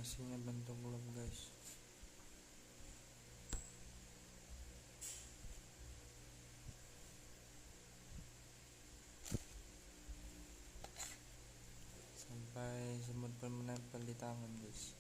formasinya bentuk globe guys. Sampai semut pun menempel di tangan guys.